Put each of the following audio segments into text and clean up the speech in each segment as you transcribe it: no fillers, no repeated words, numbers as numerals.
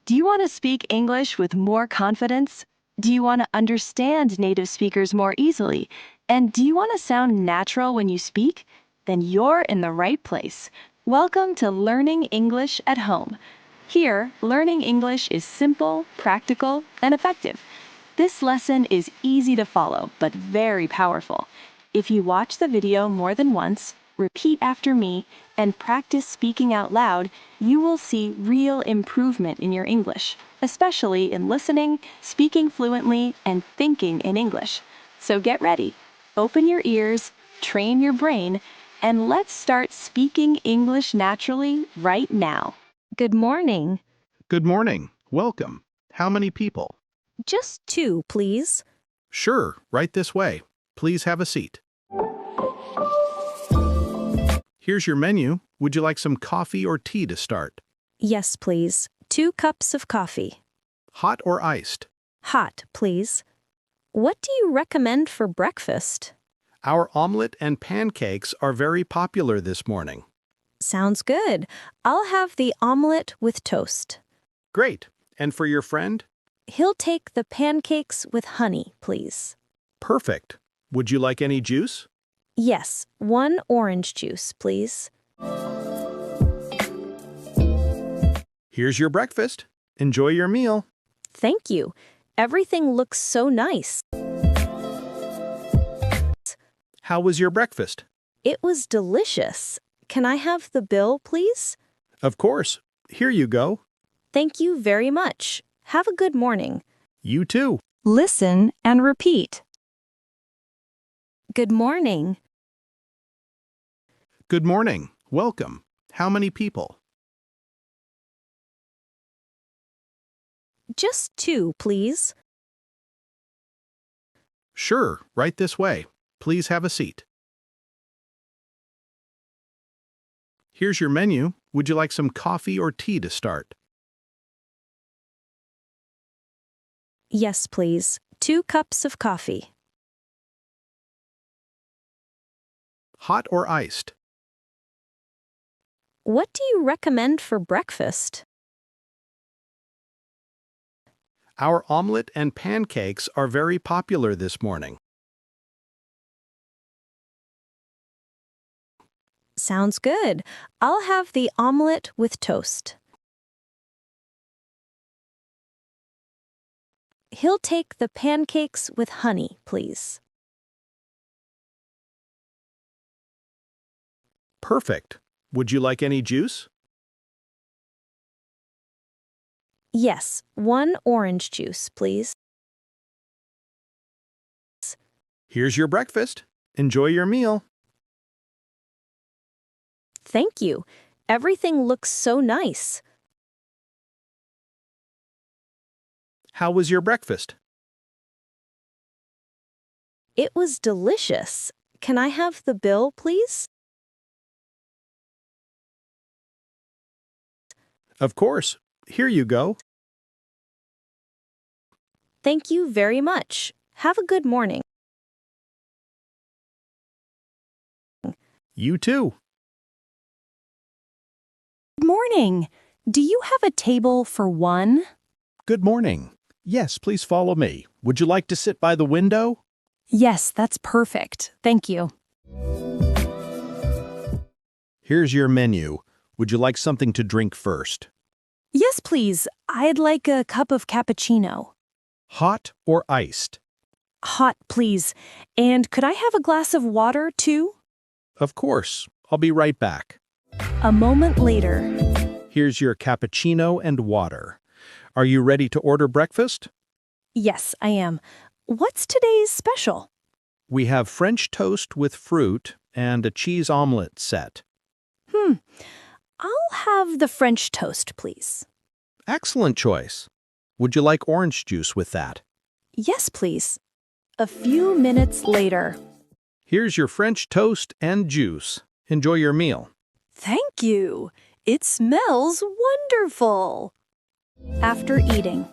Do you want to speak English with more confidence? Do you want to understand native speakers more easily? And do you want to sound natural when you speak? Then you're in the right place. Welcome to Learning English at Home. Here, learning English is simple, practical, and effective. This lesson is easy to follow, but very powerful. If you watch the video more than once, repeat after me, and practice speaking out loud, you will see real improvement in your English, especially in listening, speaking fluently, and thinking in English. So get ready, open your ears, train your brain, and let's start speaking English naturally right now. Good morning. Good morning. Welcome. How many people? Just 2, please. Sure, right this way. Please have a seat. Here's your menu. Would you like some coffee or tea to start? Yes, please. 2 cups of coffee. Hot or iced? Hot, please. What do you recommend for breakfast? Our omelet and pancakes are very popular this morning. Sounds good. I'll have the omelet with toast. Great. And for your friend? He'll take the pancakes with honey, please. Perfect. Would you like any juice? Yes, 1 orange juice, please. Here's your breakfast. Enjoy your meal. Thank you. Everything looks so nice. How was your breakfast? It was delicious. Can I have the bill, please? Of course. Here you go. Thank you very much. Have a good morning. You too. Listen and repeat. Good morning. Good morning. Welcome. How many people? Just 2, please. Sure, right this way. Please have a seat. Here's your menu. Would you like some coffee or tea to start? Yes, please. 2 cups of coffee. Hot or iced? What do you recommend for breakfast? Our omelet and pancakes are very popular this morning. Sounds good. I'll have the omelet with toast. He'll take the pancakes with honey, please. Perfect. Would you like any juice? Yes, 1 orange juice, please. Here's your breakfast. Enjoy your meal. Thank you. Everything looks so nice. How was your breakfast? It was delicious. Can I have the bill, please? Of course. Here you go. Thank you very much. Have a good morning. You too. Good morning. Do you have a table for 1? Good morning. Yes, please follow me. Would you like to sit by the window? Yes, that's perfect. Thank you. Here's your menu. Would you like something to drink first? Yes, please. I'd like a cup of cappuccino. Hot or iced? Hot, please. And could I have a glass of water, too? Of course. I'll be right back. A moment later. Here's your cappuccino and water. Are you ready to order breakfast? Yes, I am. What's today's special? We have French toast with fruit and a cheese omelet set. I'll have the French toast, please. Excellent choice. Would you like orange juice with that? Yes, please. A few minutes later. Here's your French toast and juice. Enjoy your meal. Thank you. It smells wonderful. After eating.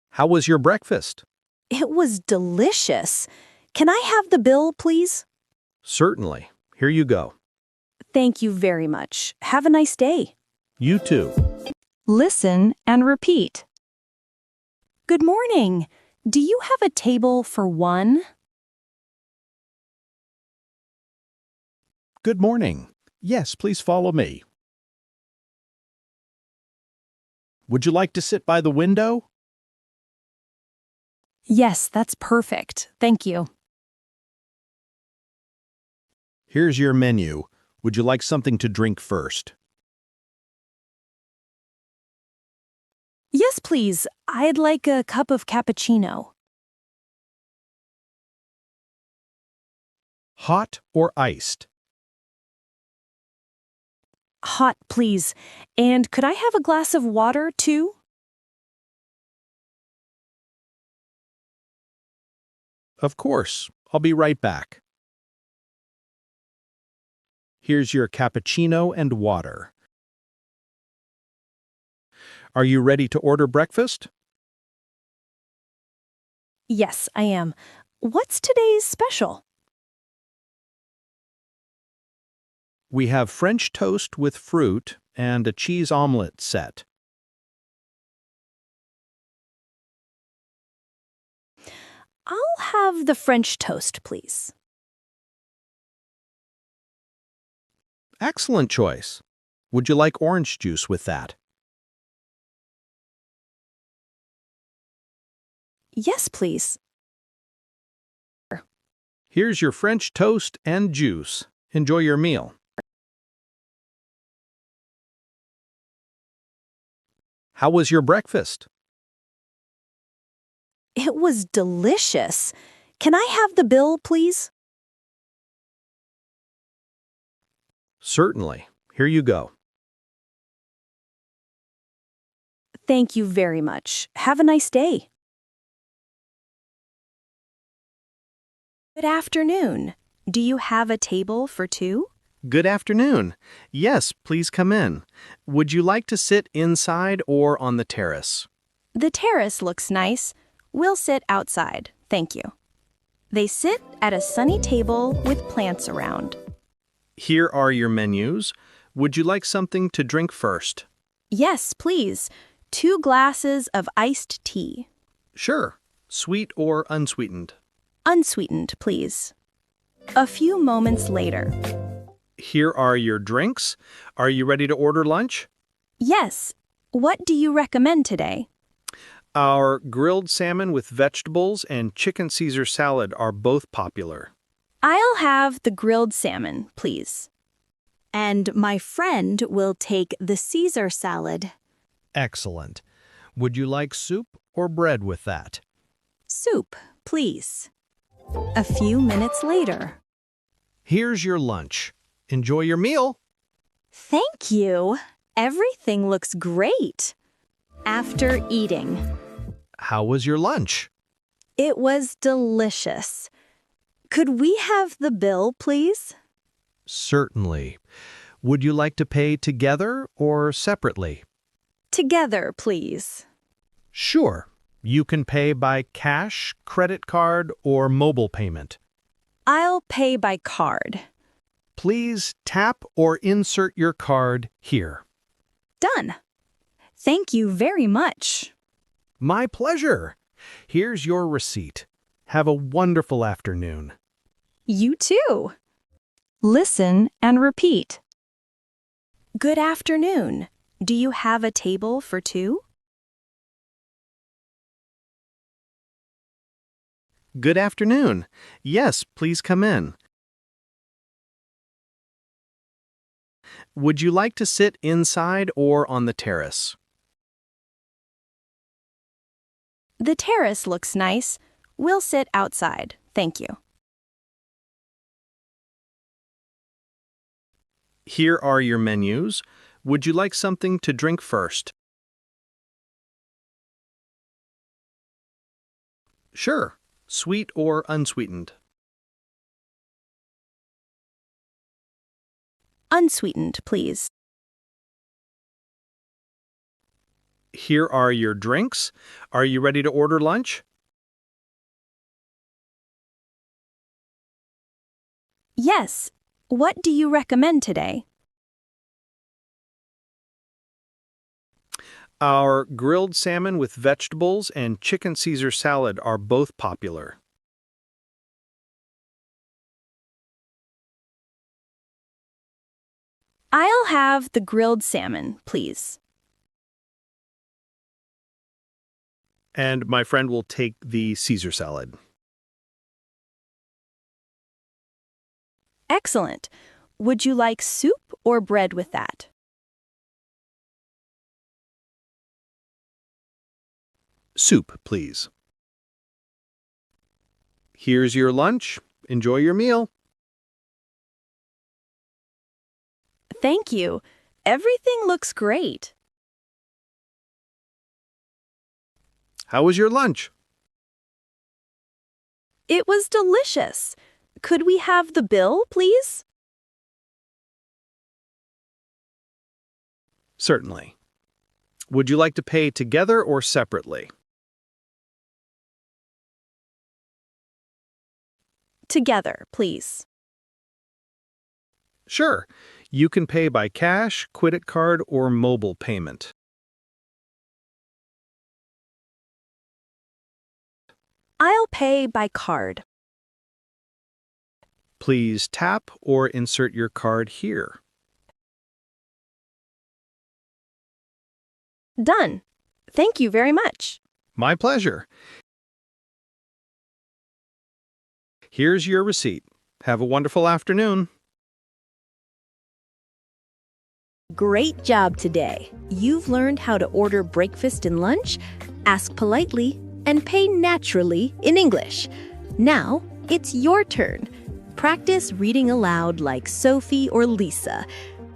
How was your breakfast? It was delicious. Can I have the bill, please? Certainly. Here you go. Thank you very much. Have a nice day. You too. Listen and repeat. Good morning. Do you have a table for one? Good morning. Yes, please follow me. Would you like to sit by the window? Yes, that's perfect. Thank you. Here's your menu. Would you like something to drink first? Yes, please. I'd like a cup of cappuccino. Hot or iced? Hot, please. And could I have a glass of water, too? Of course. I'll be right back. Here's your cappuccino and water. Are you ready to order breakfast? Yes, I am. What's today's special? We have French toast with fruit and a cheese omelet set. I'll have the French toast, please. Excellent choice. Would you like orange juice with that? Yes, please. Here's your French toast and juice. Enjoy your meal. How was your breakfast? It was delicious. Can I have the bill, please? Certainly. Here you go. Thank you very much. Have a nice day. Good afternoon. Do you have a table for two? Good afternoon. Yes, please come in. Would you like to sit inside or on the terrace? The terrace looks nice. We'll sit outside, thank you. They sit at a sunny table with plants around. Here are your menus. Would you like something to drink first? Yes, please. 2 glasses of iced tea. Sure. Sweet or unsweetened? Unsweetened, please. A few moments later. Here are your drinks. Are you ready to order lunch? Yes. What do you recommend today? Our grilled salmon with vegetables and chicken Caesar salad are both popular. I'll have the grilled salmon, please. And my friend will take the Caesar salad. Excellent. Would you like soup or bread with that? Soup, please. A few minutes later. Here's your lunch. Enjoy your meal. Thank you. Everything looks great. After eating. How was your lunch? It was delicious. Could we have the bill, please? Certainly. Would you like to pay together or separately? Together, please. Sure. You can pay by cash, credit card, or mobile payment. I'll pay by card. Please tap or insert your card here. Done. Thank you very much. My pleasure. Here's your receipt. Have a wonderful afternoon. You too. Listen and repeat. Good afternoon. Do you have a table for two? Good afternoon. Yes, please come in. Would you like to sit inside or on the terrace? The terrace looks nice. We'll sit outside, thank you. Here are your menus. Would you like something to drink first? Sure. Sweet or unsweetened? Unsweetened, please. Here are your drinks. Are you ready to order lunch? Yes. What do you recommend today? Our grilled salmon with vegetables and chicken Caesar salad are both popular. I'll have the grilled salmon, please. And my friend will take the Caesar salad. Excellent. Would you like soup or bread with that? Soup, please. Here's your lunch. Enjoy your meal. Thank you. Everything looks great. How was your lunch? It was delicious. Could we have the bill, please? Certainly. Would you like to pay together or separately? Together, please. Sure. You can pay by cash, credit card, or mobile payment. I'll pay by card. Please tap or insert your card here. Done. Thank you very much. My pleasure. Here's your receipt. Have a wonderful afternoon. Great job today. You've learned how to order breakfast and lunch, ask politely, and pay naturally in English. Now, it's your turn. Practice reading aloud like Sophie or Lisa.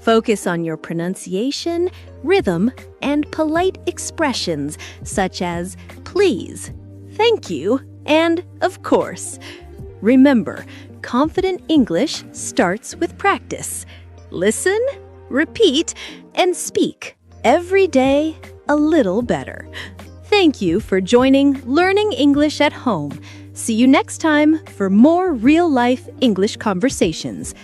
Focus on your pronunciation, rhythm, and polite expressions such as please, thank you, and of course. Remember, confident English starts with practice. Listen, repeat, and speak every day a little better. Thank you for joining Learning English at Home. See you next time for more real-life English conversations.